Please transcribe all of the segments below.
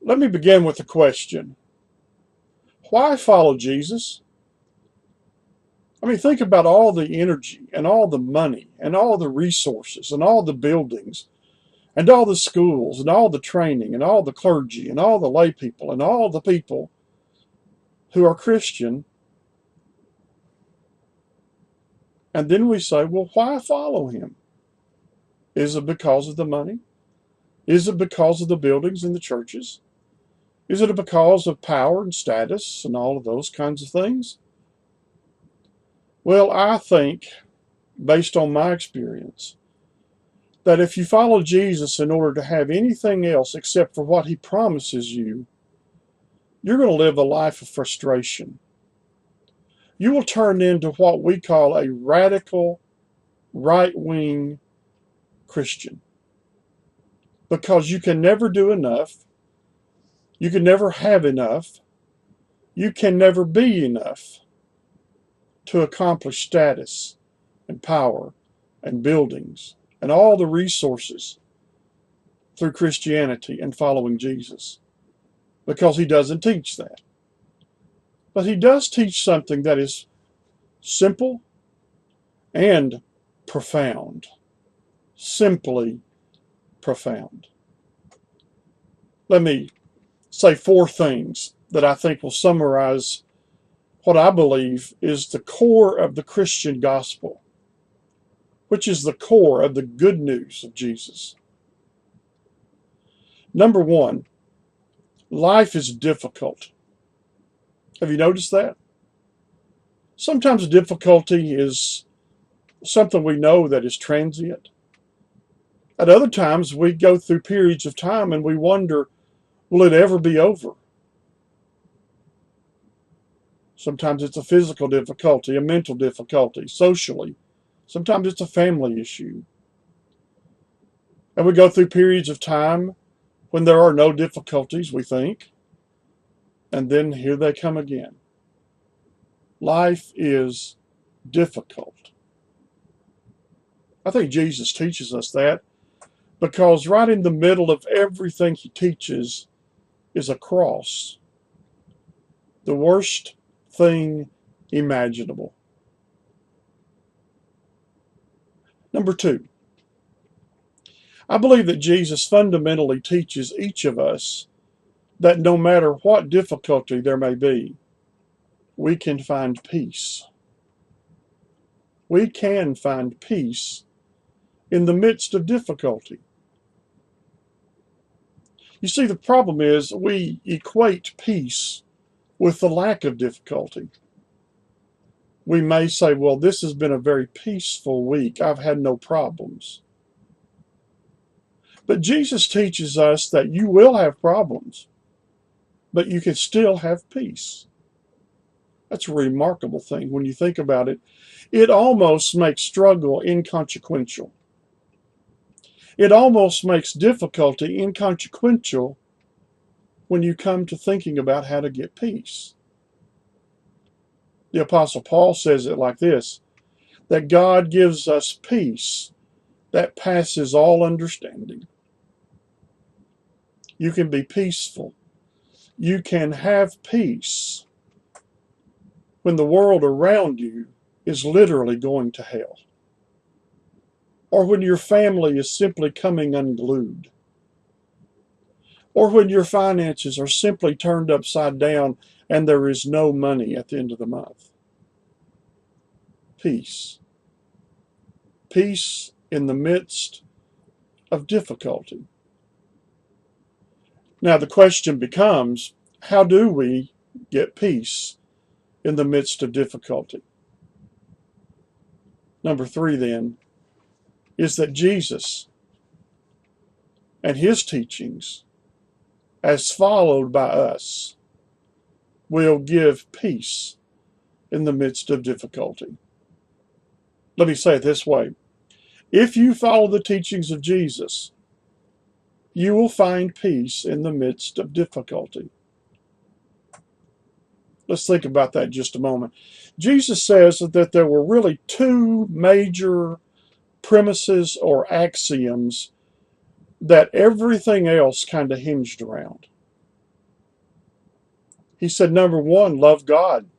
Let me begin with a question. Why follow Jesus? I mean, think about all the energy and all the money and all the resources and all the buildings and all the schools and all the training and all the clergy and all the lay people and all the people who are Christian. And then we say, well, why follow him? Is it because of the money? Is it because of the buildings and the churches? Is it because of power and status and all of those kinds of things? Well, I think, based on my experience, that if you follow Jesus in order to have anything else except for what he promises you, you're going to live a life of frustration. You will turn into what we call a radical right-wing Christian because you can never do enough. You can never have enough. You can never be enough to accomplish status and power and buildings and all the resources through Christianity and following Jesus, because he doesn't teach that. But he does teach something that is simple and profound. Simply profound. Let me say four things that I think will summarize what I believe is the core of the Christian gospel, which is the core of the good news of Jesus. Number one, life is difficult. Have you noticed that? Sometimes difficulty is something we know that is transient. At other times, we go through periods of time and we wonder, will it ever be over? Sometimes it's a physical difficulty, a mental difficulty, socially. Sometimes it's a family issue. And we go through periods of time when there are no difficulties, we think, and then here they come again. Life is difficult. I think Jesus teaches us that because right in the middle of everything he teaches is a cross. The worst thing imaginable. Number two, I believe that Jesus fundamentally teaches each of us that no matter what difficulty there may be, we can find peace. We can find peace in the midst of difficulty. You see, the problem is we equate peace with the lack of difficulty. We may say, well, this has been a very peaceful week. I've had no problems. But Jesus teaches us that you will have problems, but you can still have peace. That's a remarkable thing when you think about it. It almost makes struggle inconsequential. It almost makes difficulty inconsequential when you come to thinking about how to get peace. The Apostle Paul says it like this, that God gives us peace that passes all understanding. You can be peaceful. You can have peace when the world around you is literally going to hell, or when your family is simply coming unglued, or when your finances are simply turned upside down and there is no money at the end of the month. Peace. Peace in the midst of difficulty. Now the question becomes, how do we get peace in the midst of difficulty? Number three, then, is that Jesus and his teachings, as followed by us, will give peace in the midst of difficulty. Let me say it this way. If you follow the teachings of Jesus, you will find peace in the midst of difficulty. Let's think about that just a moment. Jesus says that there were really two major premises or axioms that everything else kind of hinged around. He said, number one, love God.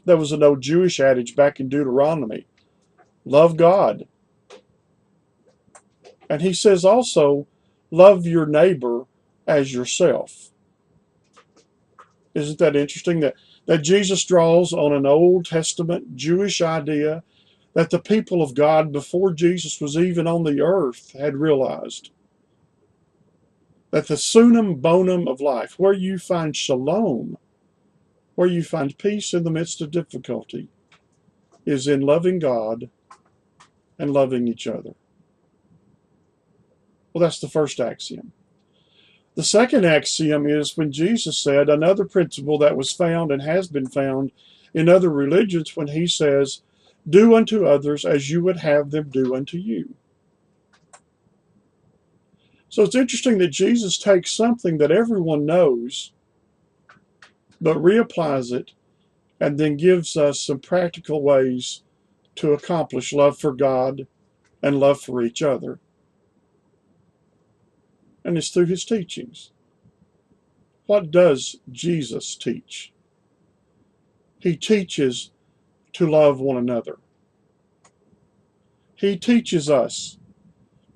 That was an old Jewish adage back in Deuteronomy. Love God. And he says also, love your neighbor as yourself. Isn't that interesting that Jesus draws on an Old Testament Jewish idea that the people of God before Jesus was even on the earth had realized? That the summum bonum of life, where you find shalom, where you find peace in the midst of difficulty, is in loving God and loving each other. Well, that's the first axiom. The second axiom is when Jesus said another principle that was found and has been found in other religions when he says, do unto others as you would have them do unto you. So it's interesting that Jesus takes something that everyone knows, but reapplies it and then gives us some practical ways to accomplish love for God and love for each other. And it's through his teachings. What does Jesus teach? He teaches to love one another. He teaches us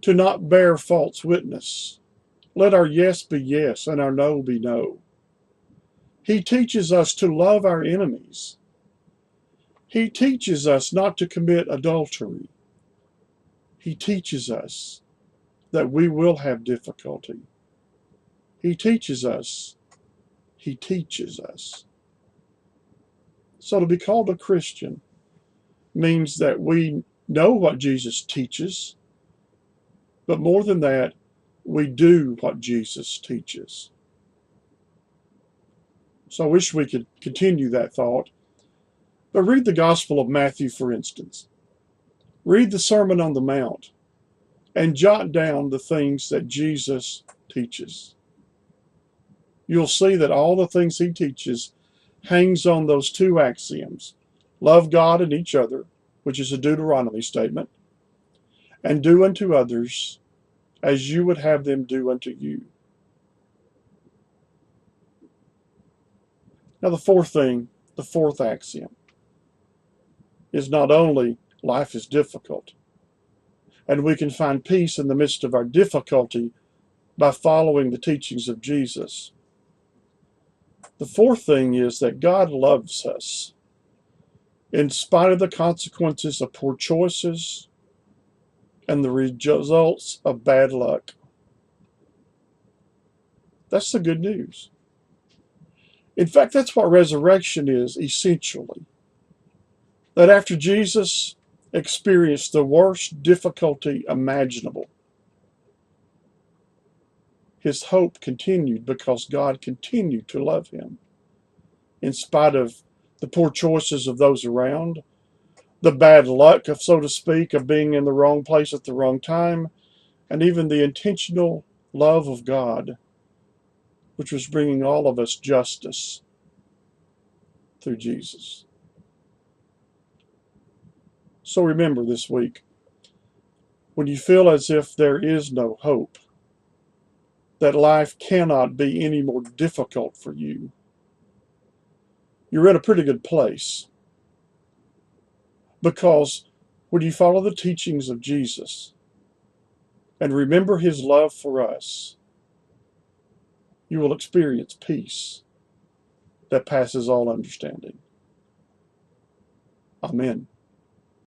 to not bear false witness. Let our yes be yes and our no be no. He teaches us to love our enemies. He teaches us not to commit adultery. He teaches us that we will have difficulty. He teaches us. He teaches us. So to be called a Christian means that we know what Jesus teaches, but more than that, we do what Jesus teaches. So I wish we could continue that thought. But read the Gospel of Matthew, for instance. Read the Sermon on the Mount and jot down the things that Jesus teaches. You'll see that all the things he teaches hangs on those two axioms. Love God and each other, which is a Deuteronomy statement, and do unto others as you would have them do unto you. Now the fourth axiom, is not only life is difficult, and we can find peace in the midst of our difficulty by following the teachings of Jesus. The fourth thing is that God loves us in spite of the consequences of poor choices and the results of bad luck. That's the good news. In fact, that's what resurrection is essentially. That after Jesus experienced the worst difficulty imaginable, his hope continued because God continued to love him in spite of the poor choices of those around, the bad luck, of so to speak, of being in the wrong place at the wrong time, and even the intentional love of God, which was bringing all of us justice through Jesus. So remember this week, when you feel as if there is no hope, that life cannot be any more difficult for you, you're in a pretty good place. Because when you follow the teachings of Jesus and remember his love for us, you will experience peace that passes all understanding. Amen.